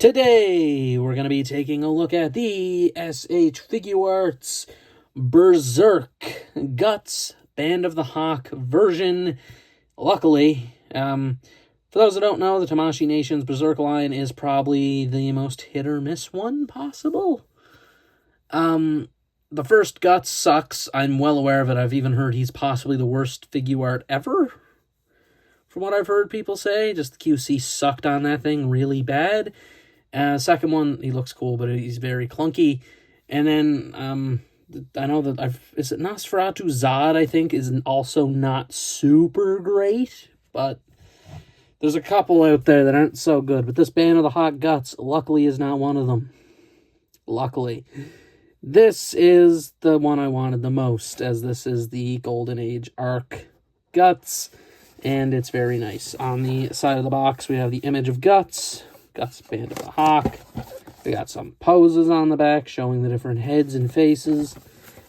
Today, we're going to be taking a look at the SH Figuarts Berserk Guts Band of the Hawk version. Luckily, for those that don't know, the Tamashii Nation's Berserk line is probably the most hit-or-miss one possible. The first Guts sucks. I'm well aware of it. I've even heard he's possibly the worst figuart ever. From what I've heard people say, just the QC sucked on that thing really bad. Second one, he looks cool, but he's very clunky. And then, I know that is it Nosferatu Zod, I think, is also not super great, but there's a couple out there that aren't so good. But this Band of the Hawk Guts, luckily, is not one of them. Luckily. This is the one I wanted the most, as this is the Golden Age Arc Guts, and it's very nice. On the side of the box, we have the image of Guts, Band of the Hawk. We got some poses on the back showing the different heads and faces.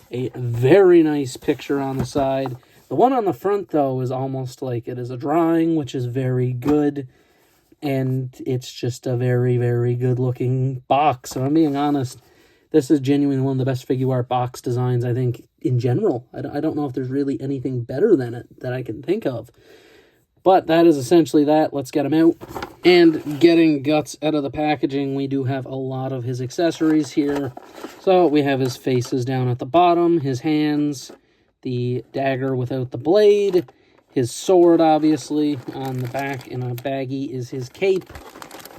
A very nice picture on the side. The one on the front, though, is almost like it is a drawing, which is very good. And it's just a very, very good-looking box. And I'm being honest, this is genuinely one of the best figure art box designs, I think, in general. I don't know if there's really anything better than it that I can think of. But that is essentially that. Let's get him out. And getting Guts out of the packaging, we do have a lot of his accessories here. So we have his faces down at the bottom, his hands, the dagger without the blade, his sword, obviously. On the back in a baggie is his cape.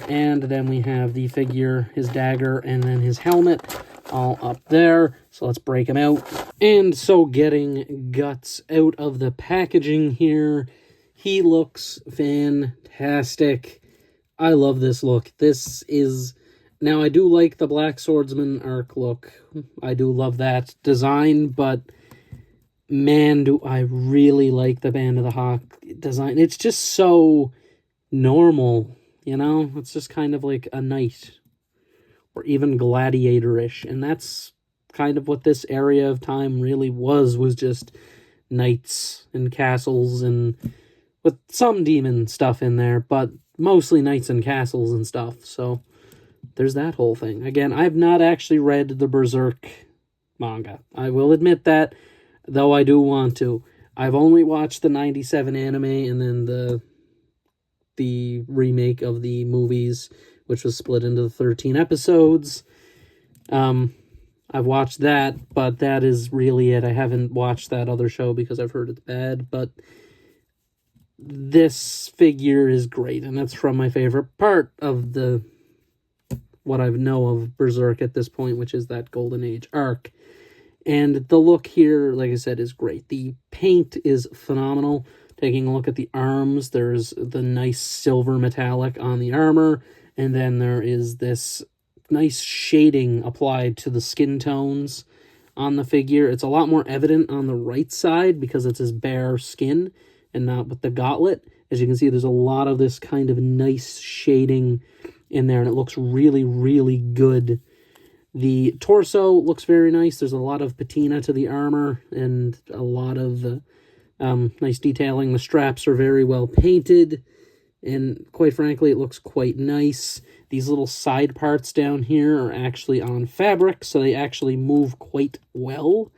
And then we have the figure, his dagger, and then his helmet all up there. So let's break him out. And so getting Guts out of the packaging here, he looks fantastic. I love this look. This is... Now, I do like the Black Swordsman arc look. I do love that design, but man, do I really like the Band of the Hawk design. It's just so normal, you know? It's just kind of like a knight, or even gladiator-ish, and that's kind of what this area of time really was just knights and castles and... with some demon stuff in there, but mostly knights and castles and stuff. So there's that whole thing. Again, I've not actually read the Berserk manga. I will admit that, though I do want to. I've only watched the 97 anime and then the remake of the movies, which was split into 13 episodes. I've watched that, but that is really it. I haven't watched that other show because I've heard it's bad, but this figure is great, and that's from my favorite part of what I know of Berserk at this point, which is that Golden Age arc. And the look here, like I said, is great. The paint is phenomenal. Taking a look at the arms, there's the nice silver metallic on the armor, and then there is this nice shading applied to the skin tones on the figure. It's a lot more evident on the right side because it's his bare skin, and not with the gauntlet. As you can see, there's a lot of this kind of nice shading in there, and it looks really, really good. The torso looks very nice. There's a lot of patina to the armor, and a lot of nice detailing. The straps are very well painted, and quite frankly, it looks quite nice. These little side parts down here are actually on fabric, so they actually move quite well.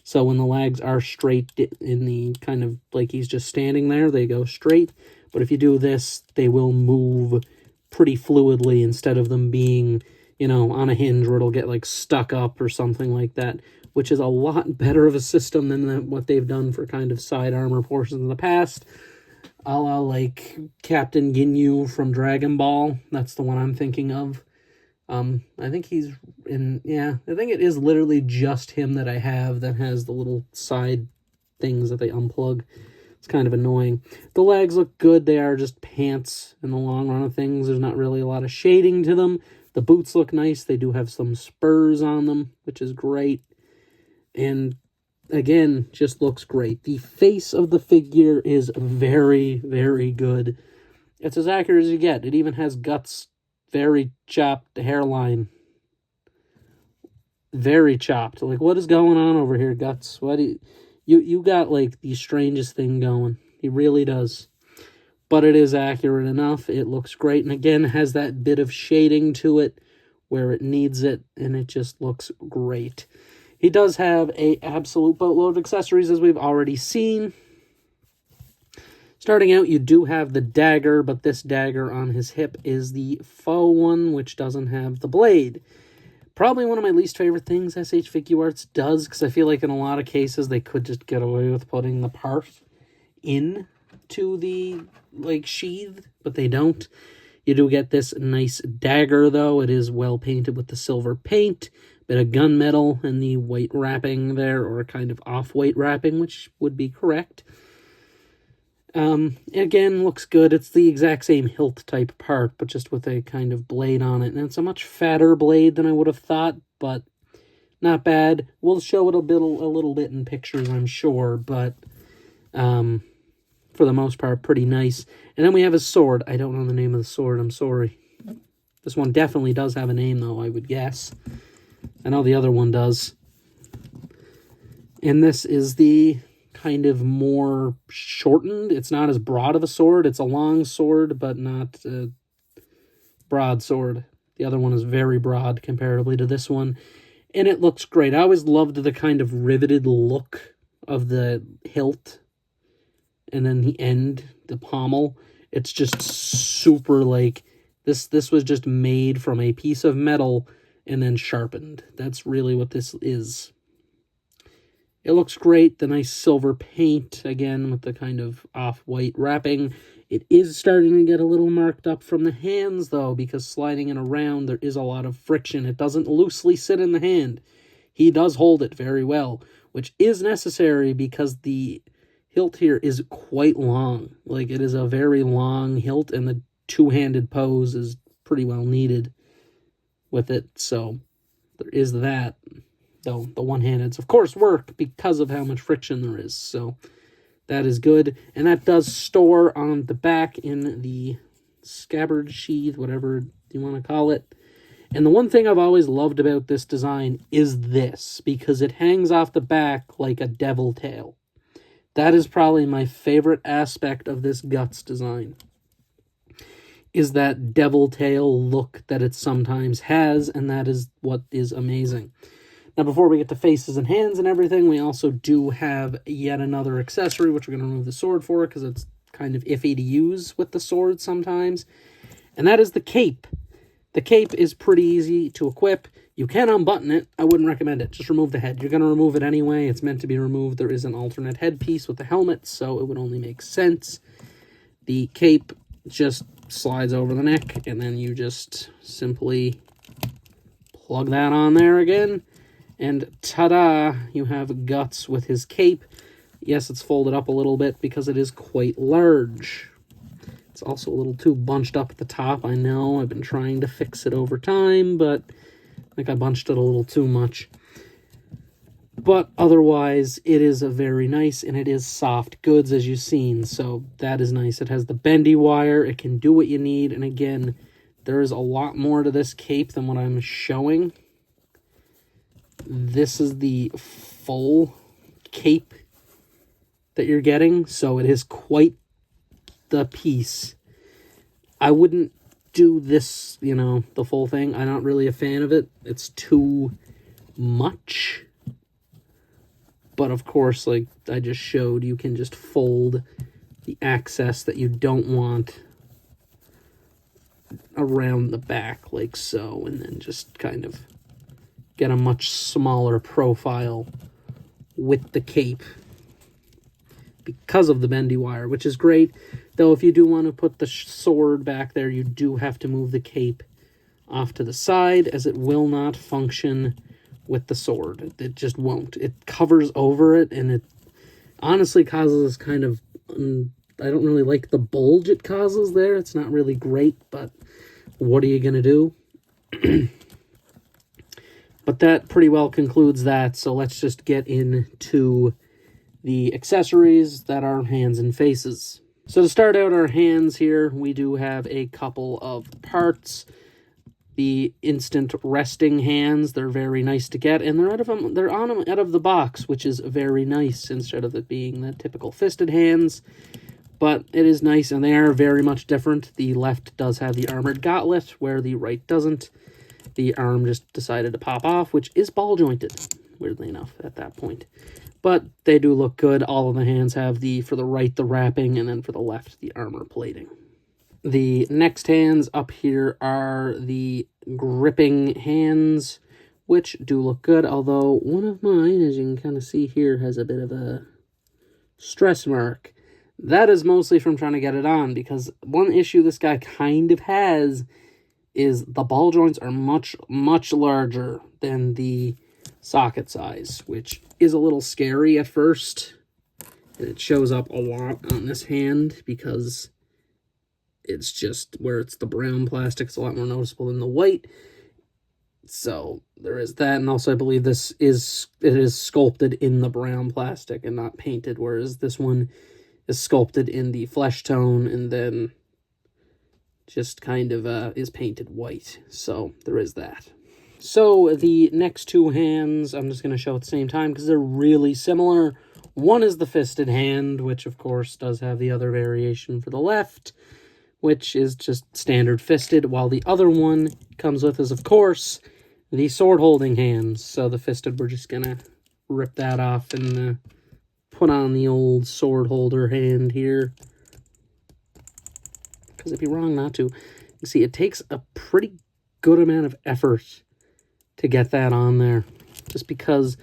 So when the legs are straight in the kind of like he's just standing there, they go straight. But if you do this, they will move pretty fluidly instead of them being, you know, on a hinge where it'll get like stuck up or something like that, which is a lot better of a system than what they've done for kind of side armor portions in the past. A la like Captain Ginyu from Dragon Ball. That's the one I'm thinking of. I think he's in, yeah, I think it is literally just him that I have that has the little side things that they unplug. It's kind of annoying. The legs look good. They are just pants in the long run of things. There's not really a lot of shading to them. The boots look nice. They do have some spurs on them, which is great. And again, just looks great. The face of the figure is very, very good. It's as accurate as you get. It even has Guts' very chopped hairline. Very chopped. Like, what is going on over here, Guts? What do you got like the strangest thing going? He really does. but it is accurate enough. It looks great, and again, has that bit of shading to it where it needs it, and it just looks great. He does have a absolute boatload of accessories, as we've already seen. Starting out, you do have the dagger, but this dagger on his hip is the faux one, which doesn't have the blade. Probably one of my least favorite things SH Figuarts does, because I feel like in a lot of cases they could just get away with putting the part into the sheath, but they don't. You do get this nice dagger, though. It is well painted with the silver paint, bit of gunmetal, and the white wrapping there, or kind of off-white wrapping, which would be correct. Again, looks good. It's the exact same hilt type part, but just with a kind of blade on it. And it's a much fatter blade than I would have thought, but not bad. We'll show it a little bit in pictures, I'm sure, but for the most part, pretty nice. And then we have his sword. I don't know the name of the sword, I'm sorry. This one definitely does have a name, though, I would guess. I know the other one does. And this is the kind of more shortened. It's not as broad of a sword. It's a long sword, but not a broad sword. The other one is very broad comparatively to this one. And it looks great. I always loved the kind of riveted look of the hilt. And then the end, the pommel. It's just super this was just made from a piece of metal and then sharpened. That's really what this is. It looks great, the nice silver paint, again, with the kind of off-white wrapping. It is starting to get a little marked up from the hands, though, because sliding it around, there is a lot of friction. It doesn't loosely sit in the hand. He does hold it very well, which is necessary because the hilt here is quite long. It is a very long hilt, and the two-handed pose is pretty well needed with it, so there is that. Though the one-handeds, of course, work because of how much friction there is. So that is good. And that does store on the back in the scabbard sheath, whatever you want to call it. And the one thing I've always loved about this design is this, because it hangs off the back like a devil tail. That is probably my favorite aspect of this Guts design, is that devil tail look that it sometimes has, and that is what is amazing. Now, before we get to faces and hands and everything, we also do have yet another accessory, which we're going to remove the sword for, because it's kind of iffy to use with the sword sometimes. And that is the cape. The cape is pretty easy to equip. You can unbutton it. I wouldn't recommend it. Just remove the head. You're going to remove it anyway. It's meant to be removed. There is an alternate headpiece with the helmet, so it would only make sense. The cape just slides over the neck, and then you just simply plug that on there again. And ta-da, you have Guts with his cape. Yes, it's folded up a little bit because it is quite large. It's also a little too bunched up at the top, I know. I've been trying to fix it over time, but I think I bunched it a little too much. But otherwise, it is a very nice, and it is soft goods, as you've seen. So that is nice. It has the bendy wire. It can do what you need. And again, there is a lot more to this cape than what I'm showing. This is the full cape that you're getting, so it is quite the piece. I wouldn't do this, the full thing. I'm not really a fan of it. It's too much. But of course, like I just showed, you can just fold the access that you don't want around the back like so, and then just kind of get a much smaller profile with the cape because of the bendy wire, which is great. Though if you do want to put the sword back there, you do have to move the cape off to the side, as it will not function with the sword. It just won't. It covers over it, and it honestly causes kind of... I don't really like the bulge it causes there. It's not really great, but what are you going to do? But that pretty well concludes that, so let's just get into the accessories that are hands and faces. So to start out our hands here, we do have a couple of parts. The instant resting hands, they're very nice to get, and they're out of the box, which is very nice instead of it being the typical fisted hands. but it is nice, and they are very much different. The left does have the armored gauntlet, where the right doesn't. The arm just decided to pop off, which is ball jointed, weirdly enough, at that point. But they do look good. All of the hands have for the right, the wrapping, and then for the left, the armor plating. The next hands up here are the gripping hands, which do look good, although one of mine, as you can kind of see here, has a bit of a stress mark. That is mostly from trying to get it on, because one issue this guy kind of has is the ball joints are much, much larger than the socket size, which is a little scary at first. And it shows up a lot on this hand because it's just where it's the brown plastic, it's a lot more noticeable than the white. So there is that, and also I believe it is sculpted in the brown plastic and not painted, whereas this one is sculpted in the flesh tone and then just kind of is painted white. So there is that. So the next two hands I'm just going to show at the same time because they're really similar. One is the fisted hand, which of course does have the other variation for the left, which is just standard fisted, while the other one comes with is, of course, the sword-holding hands. So the fisted, we're just going to rip that off and put on the old sword-holder hand here. Because it'd be wrong not to. You see, it takes a pretty good amount of effort to get that on there. Just because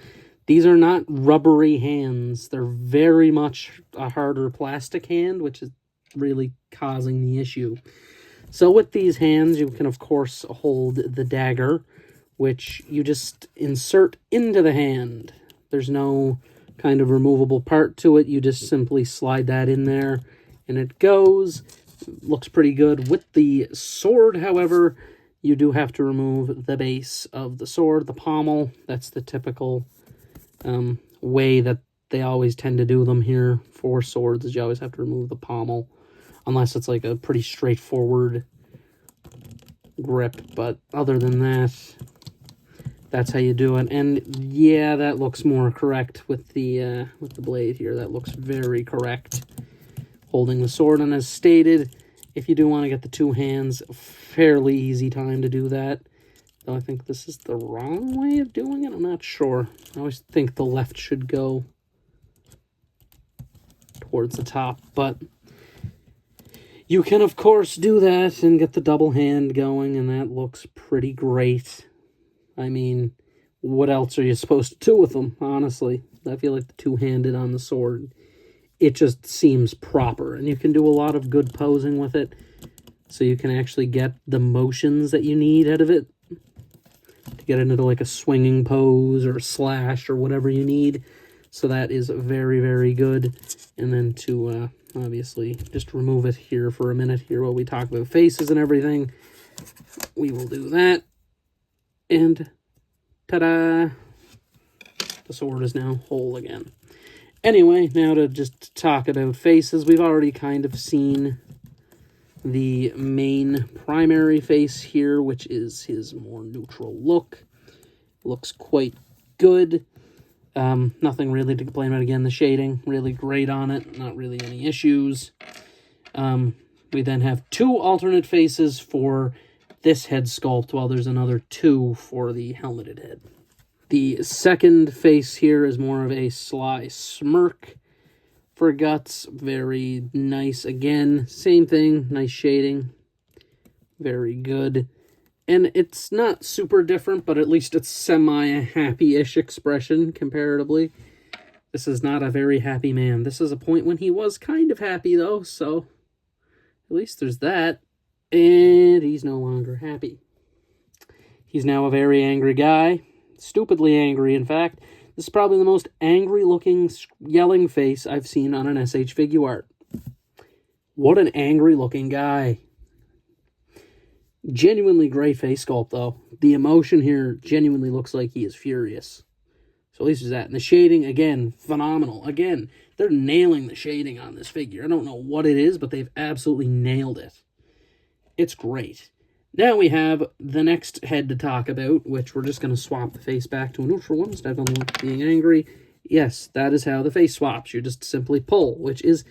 these are not rubbery hands. They're very much a harder plastic hand, which is really causing the issue. So with these hands, you can, of course, hold the dagger, which you just insert into the hand. There's no kind of removable part to it. You just simply slide that in there, and it goes. Looks pretty good. With the sword, however, you do have to remove the base of the sword, the pommel. That's the typical way that they always tend to do them here for swords, is you always have to remove the pommel, unless it's like a pretty straightforward grip. But other than that, that's how you do it. And yeah, that looks more correct with the blade here. That looks very correct, holding the sword. And as stated, if you do want to get the two hands, fairly easy time to do that. Though I think this is the wrong way of doing it. I'm not sure. I always think the left should go towards the top, but you can, of course, do that and get the double hand going, and that looks pretty great. I mean, what else are you supposed to do with them, honestly? I feel like the two-handed on the sword, it just seems proper, and you can do a lot of good posing with it, so you can actually get the motions that you need out of it to get into like a swinging pose or a slash or whatever you need. So that is very, very good. And then to obviously just remove it here for a minute here while we talk about faces and everything, we will do that. And ta-da! The sword is now whole again. Anyway, now to just talk about faces. We've already kind of seen the main primary face here, which is his more neutral look. Looks quite good. Nothing really to complain about. Again, the shading, really great on it. Not really any issues. We then have two alternate faces for this head sculpt, while there's another two for the helmeted head. The second face here is more of a sly smirk for Guts. Very nice. Again, same thing. Nice shading. Very good. And it's not super different, but at least it's semi-happy-ish expression comparatively. This is not a very happy man. This is a point when he was kind of happy, though, so at least there's that. And he's no longer happy. He's now a very angry guy. Stupidly angry, in fact. This is probably the most angry-looking, yelling face I've seen on an SH figure art. What an angry-looking guy. Genuinely great face sculpt, though. The emotion here genuinely looks like he is furious. So at least there's that. And the shading, again, phenomenal. Again, they're nailing the shading on this figure. I don't know what it is, but they've absolutely nailed it. It's great. Now we have the next head to talk about, which we're just going to swap the face back to a neutral one instead of being angry. Yes, that is how the face swaps. You just simply pull, which is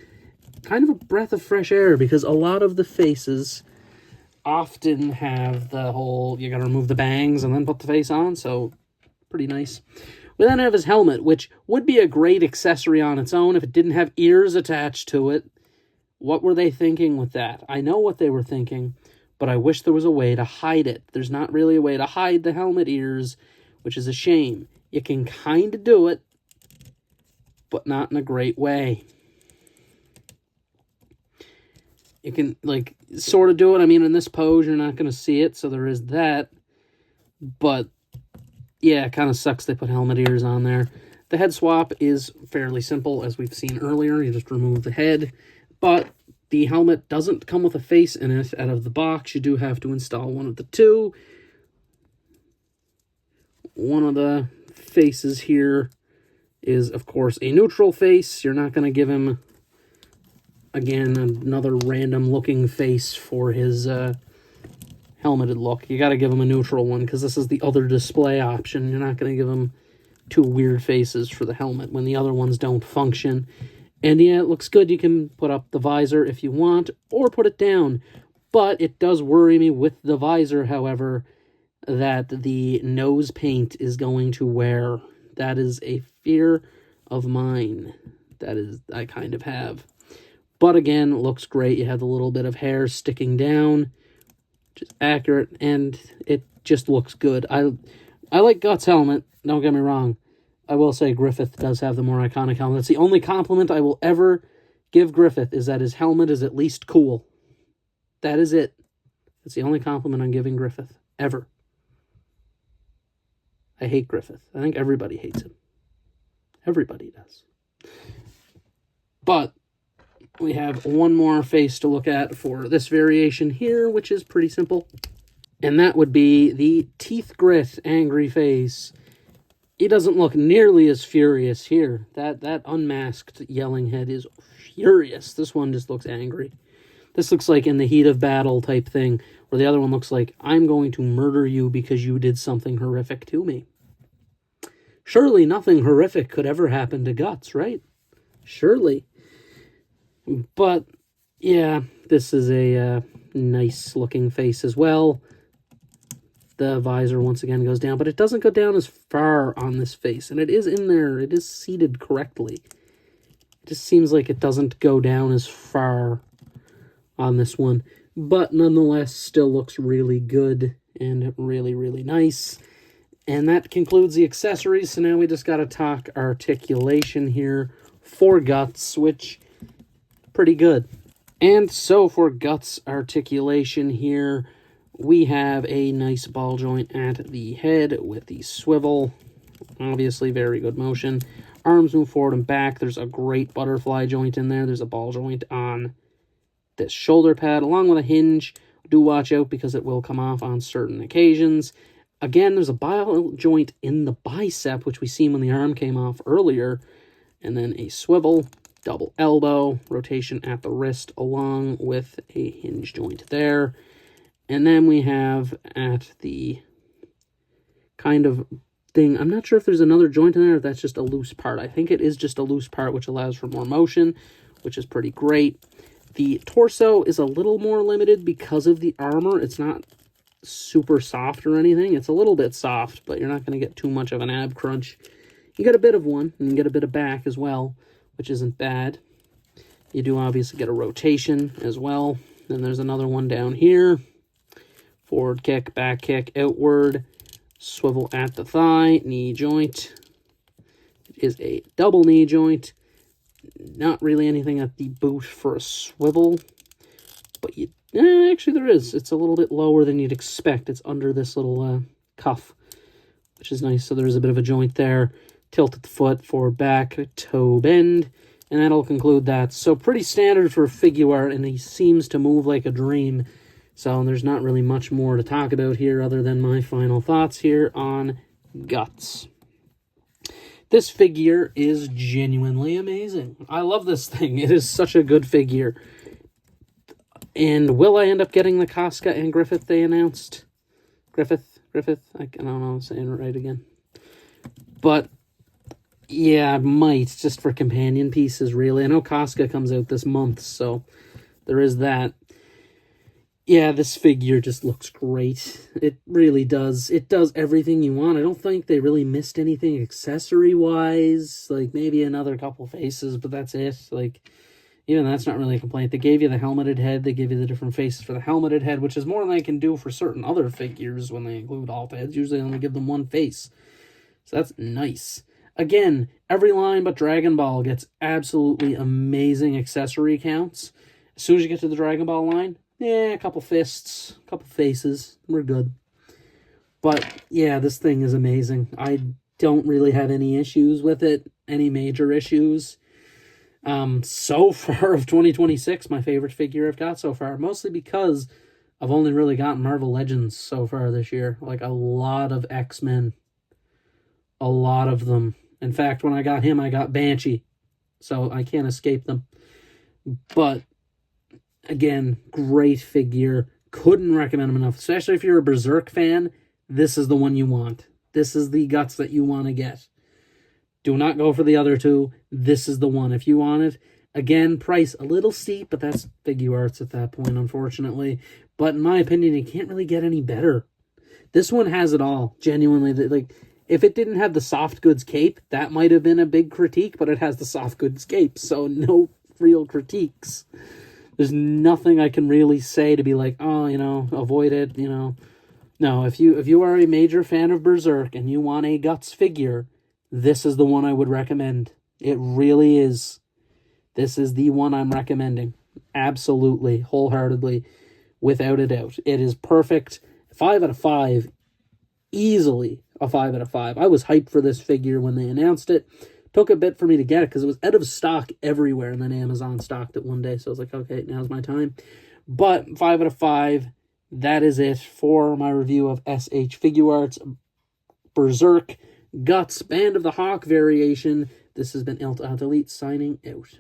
kind of a breath of fresh air, because a lot of the faces often have the whole, you gotta remove the bangs and then put the face on, so pretty nice. We then have his helmet, which would be a great accessory on its own if it didn't have ears attached to it. What were they thinking with that? I know what they were thinking, but I wish there was a way to hide it. There's not really a way to hide the helmet ears, which is a shame. You can kind of do it, but not in a great way. You can, like, sort of do it. I mean, in this pose, you're not going to see it, so there is that. But, yeah, it kind of sucks they put helmet ears on there. The head swap is fairly simple, as we've seen earlier. You just remove the head. But the helmet doesn't come with a face in it out of the box. You do have to install one of the two. One of the faces here is, of course, a neutral face. You're not going to give him, again, another random looking face for his helmeted look. You got to give him a neutral one, because this is the other display option. You're not going to give him two weird faces for the helmet when the other ones don't function. And yeah, it looks good. You can put up the visor if you want, or put it down. But it does worry me with the visor, however, that the nose paint is going to wear. That is a fear of mine. That is, I kind of have. But again, it looks great. You have a little bit of hair sticking down, which is accurate, and it just looks good. I like Guts' helmet, don't get me wrong. I will say Griffith does have the more iconic helmet. That's the only compliment I will ever give Griffith, is that his helmet is at least cool. That is it. That's the only compliment I'm giving Griffith, ever. I hate Griffith. I think everybody hates him. Everybody does. But we have one more face to look at for this variation here, which is pretty simple. And that would be the Teeth Grit angry face. He doesn't look nearly as furious here. That unmasked yelling head is furious. This one just looks angry. This looks like in the heat of battle type thing, where the other one looks like, I'm going to murder you because you did something horrific to me. Surely nothing horrific could ever happen to Guts, right? Surely. But, yeah, this is a nice-looking face as well. The visor, once again, goes down, but it doesn't go down as far on this face, and it is in there. It is seated correctly. It just seems like it doesn't go down as far on this one, but nonetheless, still looks really good and really, really nice. And that concludes the accessories, so now we just got to talk articulation here for Guts, which, pretty good. And so for Guts articulation here, we have a nice ball joint at the head with the swivel. Obviously, very good motion. Arms move forward and back. There's a great butterfly joint in there. There's a ball joint on this shoulder pad, along with a hinge. Do watch out, because it will come off on certain occasions. Again, there's a ball joint in the bicep, which we seen when the arm came off earlier. And then a swivel, double elbow, rotation at the wrist, along with a hinge joint there. And then we have at the kind of thing, I'm not sure if there's another joint in there, or if that's just a loose part. I think it is just a loose part, which allows for more motion, which is pretty great. The torso is a little more limited because of the armor. It's not super soft or anything. It's a little bit soft, but you're not going to get too much of an ab crunch. You get a bit of one, and you get a bit of back as well, which isn't bad. You do obviously get a rotation as well. Then there's another one down here. Forward kick, back kick, outward, swivel at the thigh, knee joint. It is a double knee joint. Not really anything at the boot for a swivel, but actually there is. It's a little bit lower than you'd expect. It's under this little cuff, which is nice. So there's a bit of a joint there. Tilt at the foot, forward, back, toe bend, and that'll conclude that. So pretty standard for a figuart, and he seems to move like a dream. So there's not really much more to talk about here other than my final thoughts here on Guts. This figure is genuinely amazing. I love this thing. It is such a good figure. And will I end up getting the Casca and Griffith they announced? Griffith? I don't know if I'm saying it right again. But Yeah, I might, just for companion pieces, really. I know Casca comes out this month, so there is that. Yeah, this figure just looks great. It really does. It does everything you want. I don't think they really missed anything accessory-wise. Like, maybe another couple faces, but that's it. Like, even that's not really a complaint. They gave you the helmeted head. They give you the different faces for the helmeted head, which is more than I can do for certain other figures when they include alt heads. Usually I only give them one face. So that's nice. Again, every line but Dragon Ball gets absolutely amazing accessory counts. As soon as you get to the Dragon Ball line, yeah, a couple fists, a couple faces, we're good. But yeah, this thing is amazing. I don't really have any issues with it, any major issues. So far of 2026, my favorite figure I've got so far, mostly because I've only really gotten Marvel Legends so far this year. Like, a lot of X-Men. A lot of them. In fact, when I got him, I got Banshee. So I can't escape them. But, again, great figure. Couldn't recommend him enough. Especially if you're a Berserk fan, this is the one you want. This is the guts that you want to get. Do not go for the other two. This is the one. If you want it, again, price a little steep, but that's figuarts at that point, unfortunately. But in my opinion, you can't really get any better. This one has it all. Genuinely, like, if it didn't have the soft goods cape, that might have been a big critique, but it has the soft goods cape, so no real critiques. There's nothing I can really say to be like, oh, avoid it, No, if you are a major fan of Berserk and you want a Guts figure, this is the one I would recommend. It really is. This is the one I'm recommending. Absolutely, wholeheartedly, without a doubt. It is perfect. 5 out of 5. Easily a 5 out of 5. I was hyped for this figure when they announced it. Took a bit for me to get it because it was out of stock everywhere, and then Amazon stocked it one day. So I was like, okay, now's my time. But 5 out of 5. That is it for my review of SH Figuarts Berserk Guts Band of the Hawk variation. This has been Eilt signing out.